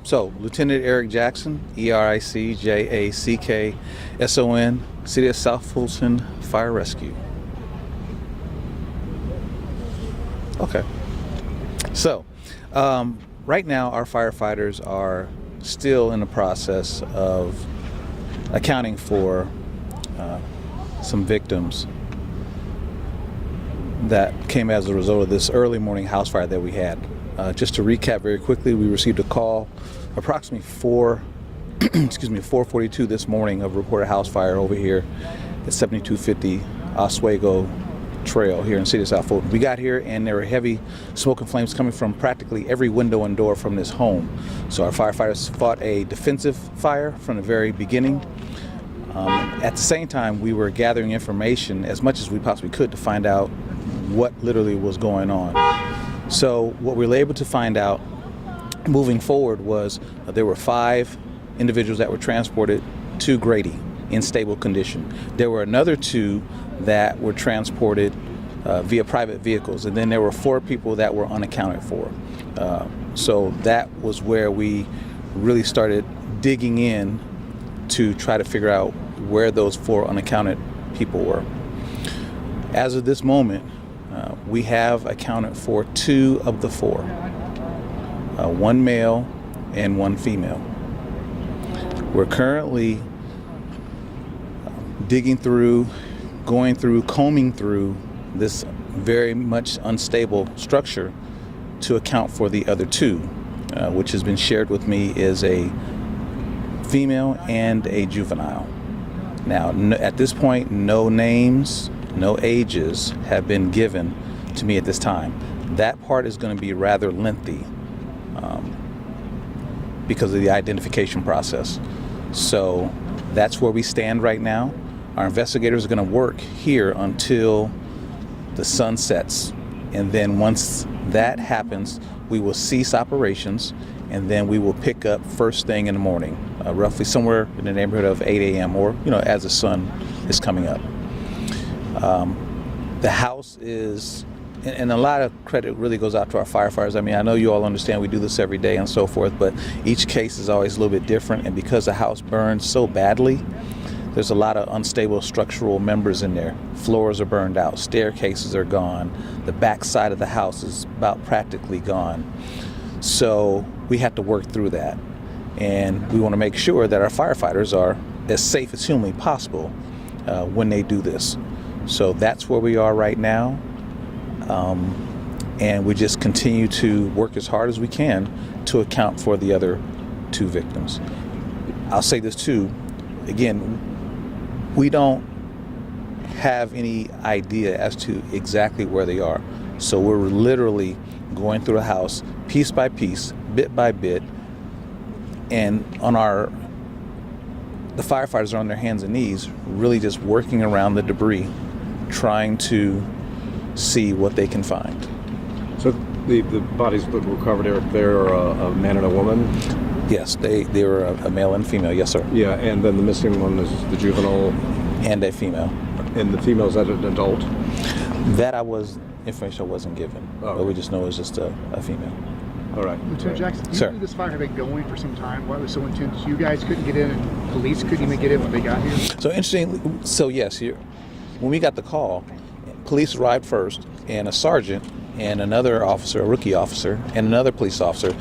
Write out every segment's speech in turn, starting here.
So, Lieutenant Eric Jackson, ERICJACKSON, City of South Fulton Fire Rescue. Okay. So, right now our firefighters are still in the process of accounting for some victims that came as a result of this early morning house fire that we had. Just to recap very quickly, we received a call approximately 4:42 this morning of reported house fire over here at 7250 Oswego Trail here in the city of South Fulton. We got here and there were heavy smoke and flames coming from practically every window and door from this home. So our firefighters fought a defensive fire from the very beginning. At the same time, we were gathering information as much as we possibly could to find out what literally was going on. So what we were able to find out moving forward was there were 5 individuals that were transported to Grady in stable condition. There were another 2 that were transported via private vehicles, and then there were 4 people that were unaccounted for. So that was where we really started digging in to try to figure out where those 4 unaccounted people were. As of this moment, we have accounted for 2 of the 4, 1 male and 1 female. We're currently digging through, combing through this very much unstable structure to account for the other 2, which has been shared with me is a female and a juvenile. Now, at this point, no names, no ages have been given to me at this time. That part is going to be rather lengthy because of the identification process. So that's where we stand right now. Our investigators are going to work here until the sun sets, and then once that happens, we will cease operations, and then we will pick up first thing in the morning, roughly somewhere in the neighborhood of 8 a.m. or as the sun is coming up. The house is, and a lot of credit really goes out to our firefighters. I mean, I know you all understand we do this every day and so forth, but each case is always a little bit different, and because the house burned so badly, there's a lot of unstable structural members in there. Floors are burned out, staircases are gone, the back side of the house is about practically gone. So we have to work through that, and we want to make sure that our firefighters are as safe as humanly possible when they do this. So that's where we are right now, and we just continue to work as hard as we can to account for the other 2 victims. I'll say this too, again, we don't have any idea as to exactly where they are. So we're literally going through the house piece by piece, bit by bit, and the firefighters are on their hands and knees, really just working around the debris, trying to see what they can find. So the bodies that were recovered, Eric, they're a man and a woman? Yes, they were a male and female, yes sir. Yeah, and then the missing one is the juvenile? And a female. And the female, is that an adult? That information I wasn't given, but we just know it's just a female. All right. Lieutenant Jackson, Sir. you knew this fire had been going for some time. Why was it so intense? You guys couldn't get in, and police couldn't even get in when they got here? So interesting. So yes, when we got the call, police arrived first, and a sergeant and another officer, a rookie officer, and another police officer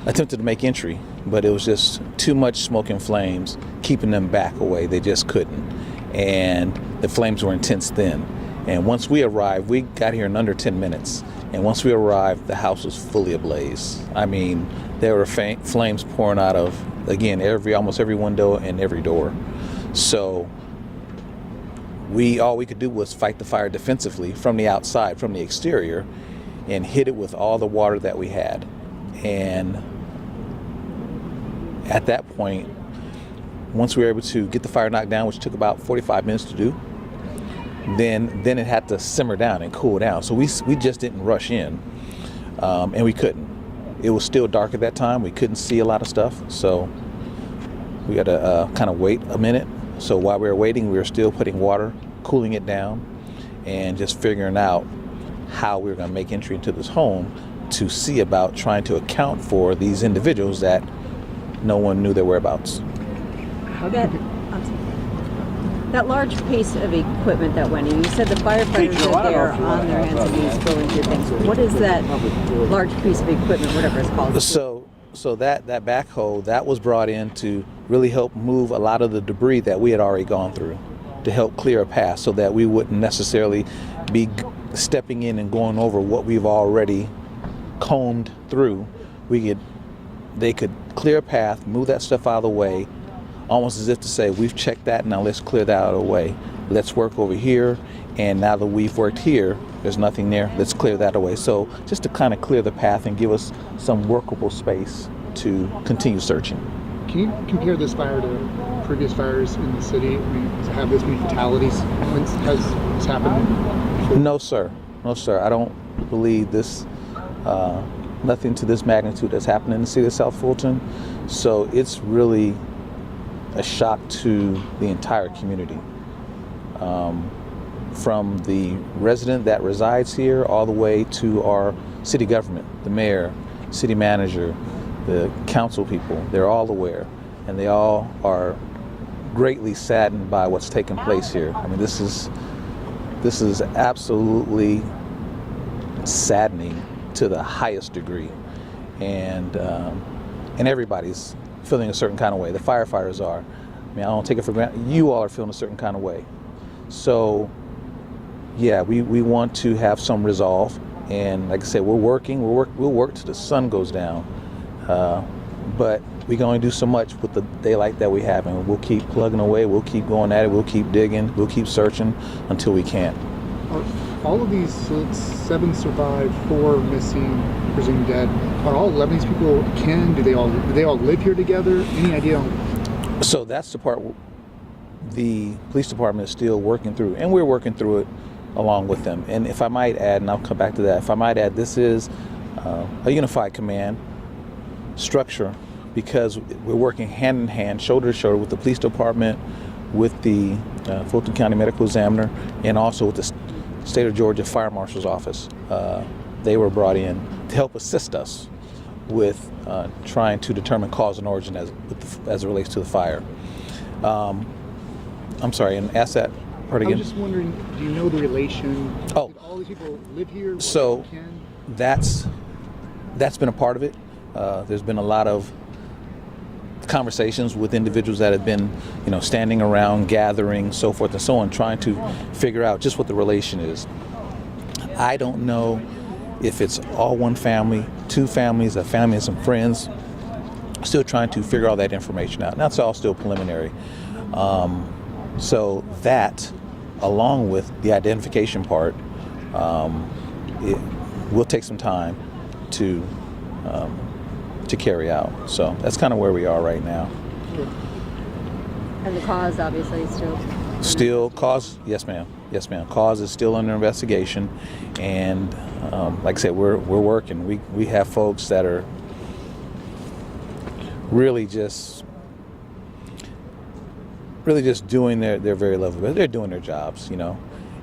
attempted to make entry, but it was just too much smoke and flames keeping them back away. They just couldn't, and the flames were intense then. And once we arrived, we got here in under 10 minutes. And once we arrived, the house was fully ablaze. I mean, there were flames pouring out of, again, almost every window and every door. So all we could do was fight the fire defensively from the outside, from the exterior, and hit it with all the water that we had. And at that point, once we were able to get the fire knocked down, which took about 45 minutes to do, then it had to simmer down and cool down. So we just didn't rush in, and we couldn't. It was still dark at that time. We couldn't see a lot of stuff, so we had to kind of wait a minute. So while we were waiting, we were still putting water, cooling it down, and just figuring out how we were going to make entry into this home to see about trying to account for these individuals that no one knew their whereabouts. That large piece of equipment that went in, you said the firefighters are there on their hands and knees going through things. What is that large piece of equipment, whatever it's called? So that backhoe, that was brought in to really help move a lot of the debris that we had already gone through, to help clear a path so that we wouldn't necessarily be stepping in and going over what we've already combed through. They could clear a path, move that stuff out of the way, almost as if to say, we've checked that, now let's clear that out of the way. Let's work over here, and now that we've worked here, there's nothing there, let's clear that away. So just to kind of clear the path and give us some workable space to continue searching. Can you compare this fire to previous fires in the city? I mean, to have this many fatalities, has this happened before? No, sir. No, sir. I don't believe this, nothing to this magnitude has happened in the city of South Fulton. So it's really a shock to the entire community. From the resident that resides here all the way to our city government, the mayor, city manager, the council people, they're all aware, and they all are greatly saddened by what's taken place here. I mean, this is absolutely saddening to the highest degree, and everybody's feeling a certain kind of way. The firefighters are. I mean, I don't take it for granted. You all are feeling a certain kind of way. So, yeah, we want to have some resolve, and like I said, we'll work till the sun goes down. But we can only do so much with the daylight that we have, and we'll keep plugging away, we'll keep going at it, we'll keep digging, we'll keep searching until we can't. All of these, so 7 survived, 4 missing, presumed dead. Are all 11 of these people kin? Do they all live here together? Any idea? So that's the part the police department is still working through, and we're working through it along with them. And if I might add, and I'll come back to that, if I might add, this is a unified command structure, because we're working hand in hand, shoulder to shoulder with the police department, with the Fulton County Medical Examiner, and also with the State of Georgia Fire Marshal's Office. They were brought in to help assist us with trying to determine cause and origin as it relates to the fire. I'm sorry, and ask that part again. I was just wondering, do you know the relation? Oh. Did all these people live here? So that's been a part of it. There's been a lot of conversations with individuals that have been, standing around, gathering, so forth and so on, trying to figure out just what the relation is. I don't know if it's all one family, 2 families, a family and some friends. Still trying to figure all that information out. And that's all still preliminary. So that, along with the identification part, it will take some time to carry out. So that's kind of where we are right now. And the cause, obviously, is still cause. Yes, ma'am. Yes, ma'am. Cause is still under investigation, and like I said, we're working. We have folks that are really just doing their very level, but they're doing their jobs,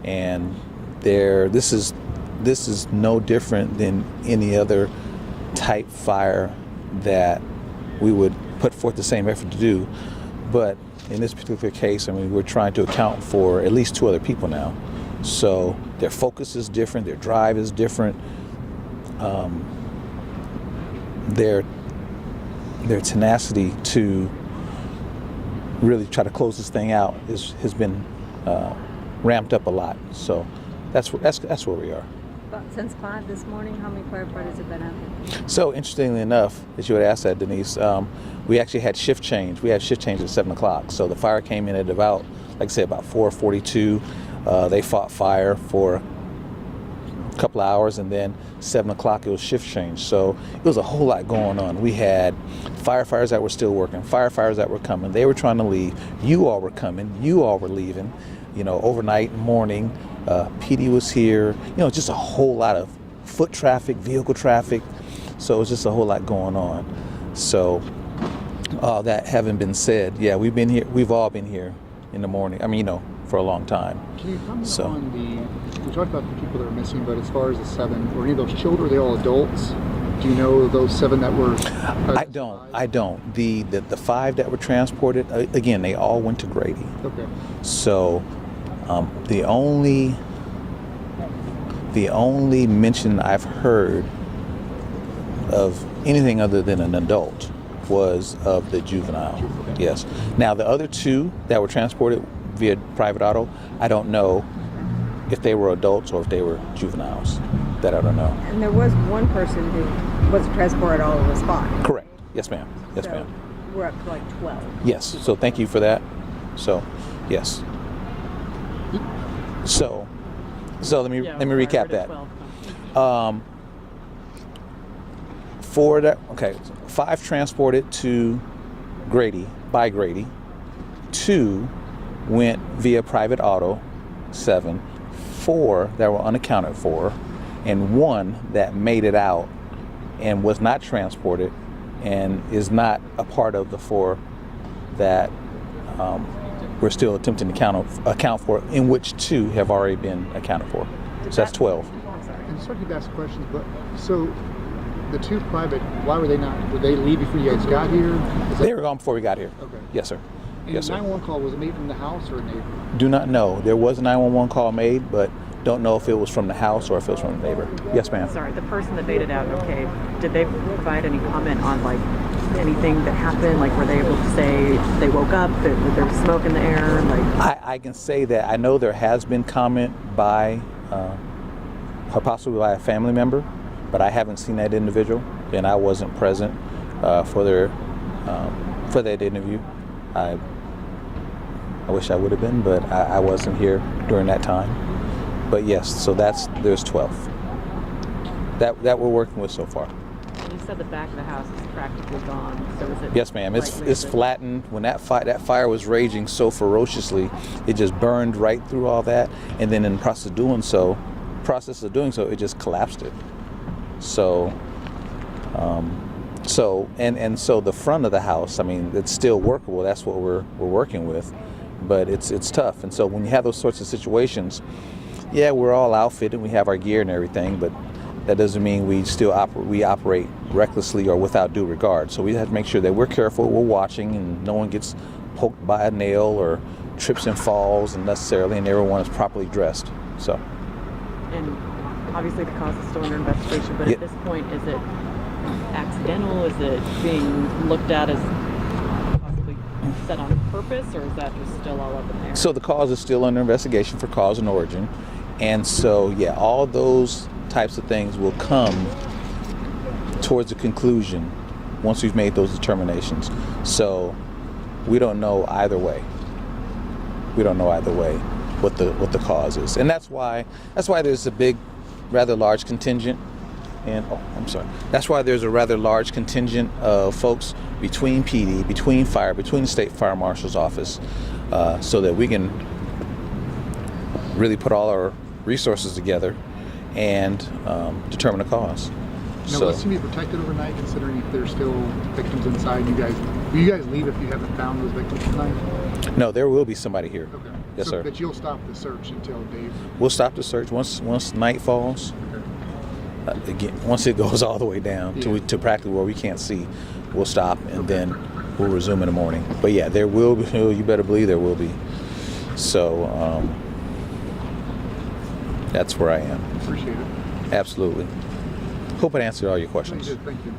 and this is no different than any other type fire that we would put forth the same effort to do. But in this particular case, we're trying to account for at least 2 other people now. So their focus is different, their drive is different, their tenacity to really try to close this thing out has been ramped up a lot. So that's where we are. Since 5 this morning, how many firefighters have been out here? So interestingly enough, as you had asked that, Denise, we actually had shift change. We had shift change at 7 o'clock. So the fire came in at about 4:42. They fought fire for a couple of hours, and then 7 o'clock it was shift change. So it was a whole lot going on. We had firefighters that were still working, firefighters that were coming. They were trying to leave. You all were coming. You all were leaving. Overnight, morning. PD was here. Just a whole lot of foot traffic, vehicle traffic. So it was just a whole lot going on. So that having been said, yeah, we've been here. We've all been here in the morning. For a long time. Can you comment on we talked about the people that are missing, but as far as the 7, were any of those children, are they all adults? Do you know those 7 that were? I don't. The 5 that were transported, again, they all went to Grady. Okay. So the only mention I've heard of anything other than an adult was of the juvenile. Yes. Now the other 2 that were transported via private auto, I don't know if they were adults or if they were juveniles. That I don't know. And there was one person who wasn't transported all on the spot. Correct. Yes, ma'am. Yes, So ma'am. we're up to like 12. Yes. So thank you for that. So, yes. So let me recap that. 5 transported to Grady by Grady. 2 went via private auto. 7. 4 that were unaccounted for, and 1 that made it out and was not transported and is not a part of the 4 that we're still attempting to account for, in which 2 have already been accounted for. So that's 12. And sorry to ask questions, but so the 2 private, why were they not? Did they leave before you guys got here? They were gone before we got here. Okay. Yes, sir. And Yes, the sir. 911 call, was it made from the house or a neighbor? Do not know. There was a 911 call made, but don't know if it was from the house or if it was from the neighbor. Yes, ma'am. Sorry, the person that made it out, okay, did they provide any comment on like anything that happened? Like were they able to say they woke up, that there was smoke in the air? Like I can say that I know there has been comment by possibly by a family member, but I haven't seen that individual, and I wasn't present for that interview. I wish I would have been, but I wasn't here during that time. But yes, so there's 12 that we're working with so far. you said the back of the house is practically gone. So is it? Yes, ma'am. It's likely that- flattened. When that fire was raging so ferociously, it just burned right through all that, and then in the process of doing so, it just collapsed it. So, so the front of the house, I mean, it's still workable. That's what we're working with, but it's tough. And so when you have those sorts of situations, yeah, we're all outfitted, we have our gear and everything, but that doesn't mean we still operate recklessly or without due regard. So we have to make sure that we're careful, we're watching, and no one gets poked by a nail or trips and falls unnecessarily, and everyone is properly dressed. So. And obviously the cause is still under investigation, but Yeah. at this point, is it accidental? Is it being looked at as possibly set on purpose, or is that just still all up in the air? So the cause is still under investigation for cause and origin. And so, yeah, all those types of things will come towards a conclusion once we've made those determinations. So we don't know either way. We don't know either way what the cause is. And that's why there's a big, rather large contingent. And that's why there's a rather large contingent of folks between PD, between fire, between the state fire marshal's office, so that we can really put all our resources together and determine the cause. Now, will this be protected overnight, considering if there's still victims inside? Will you guys leave if you haven't found those victims tonight? No, there will be somebody here. Okay. Yes, sir. But you'll stop the search until Dave. We'll stop the search once night falls. Okay. Again, once it goes all the way down to practically where we can't see, we'll stop, and then we'll resume in the morning. But yeah, there will be. You better believe there will be. So that's where I am. Appreciate it. Absolutely. Hope I answered all your questions. Thank you.